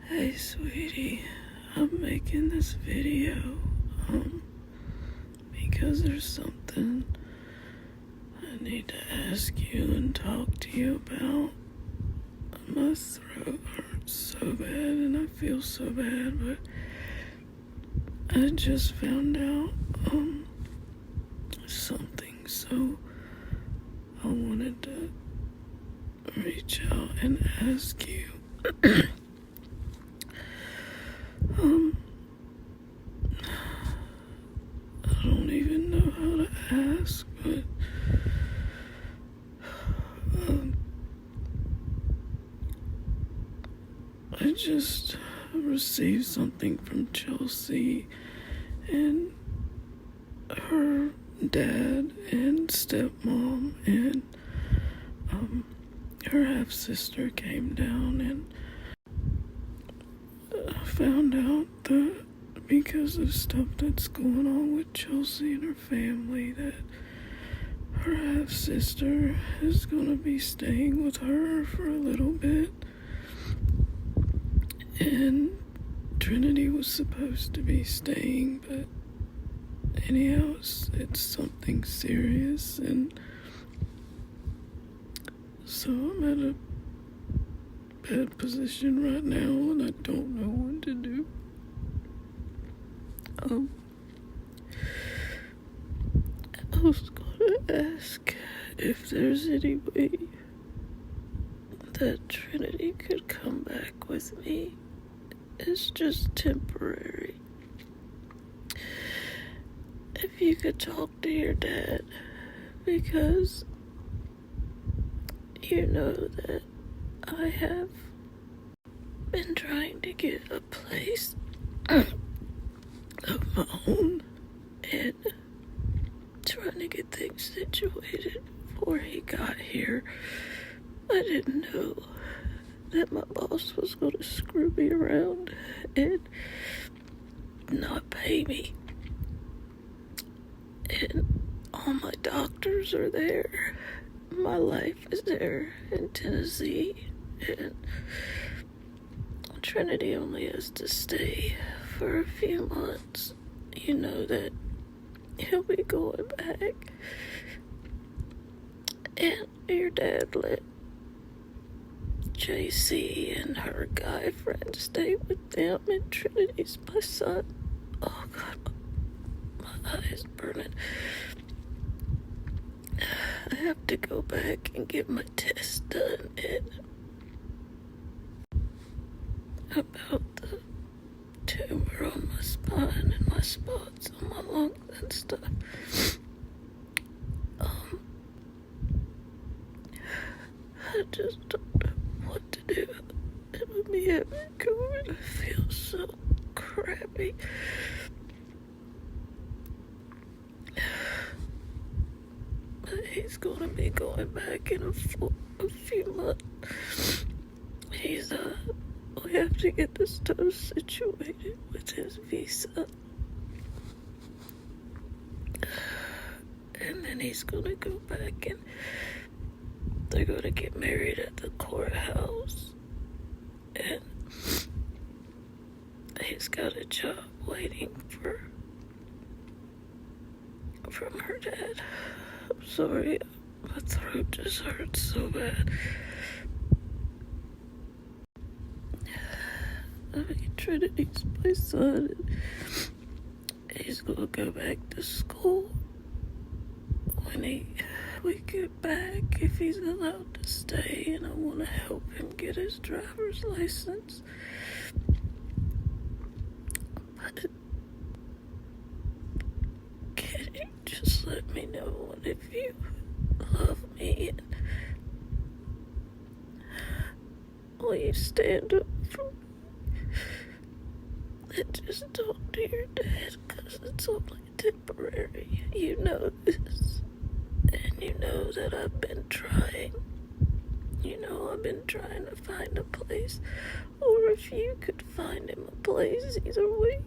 Hey sweetie, I'm making this video because there's something I need to ask you and talk to you about. My throat hurts so bad and I feel so bad, but I just found out something, so I wanted to reach out and ask you. I don't even know how to ask, but I just received something from Chelsea and her dad and stepmom and her half-sister came down, and I found out that because of stuff that's going on with Chelsea and her family, that her half-sister is gonna be staying with her for a little bit, and Trinity was supposed to be staying, but anyhow, it's something serious, and so I'm at a bad position right now, and I don't know what to do. I was gonna ask if there's any way that Trinity could come back with me. It's just temporary. If you could talk to your dad, because you know that I have been trying to get a place of my own and trying to get things situated before he got here. I didn't know that my boss was going to screw me around and not pay me. And all my doctors are there. My life is there in Tennessee. And Trinity only has to stay for a few months. You know that he'll be going back. And your dad let JC and her guy friend stay with them, and Trinity's my son. Oh God, my eye is burning. I have to go back and get my test done and about the tumor on my spine and my spots on my lungs and stuff. I just don't know what to do. And with me having COVID, I feel so crappy. But he's gonna be going back in a few months. We have to get this stuff situated with his visa. And then he's gonna go back and they're gonna get married at the courthouse. And he's got a job waiting from her dad. I'm sorry, my throat just hurts so bad. I mean, Trinity's my son, and he's gonna go back to school when we get back, if he's allowed to stay, and I want to help him get his driver's license. But can you just let me know if you love me, and will you stand up for me? And just talk to your dad, because it's only temporary. You know this. And you know that I've been trying. You know I've been trying to find a place. Or if you could find him a place, either way.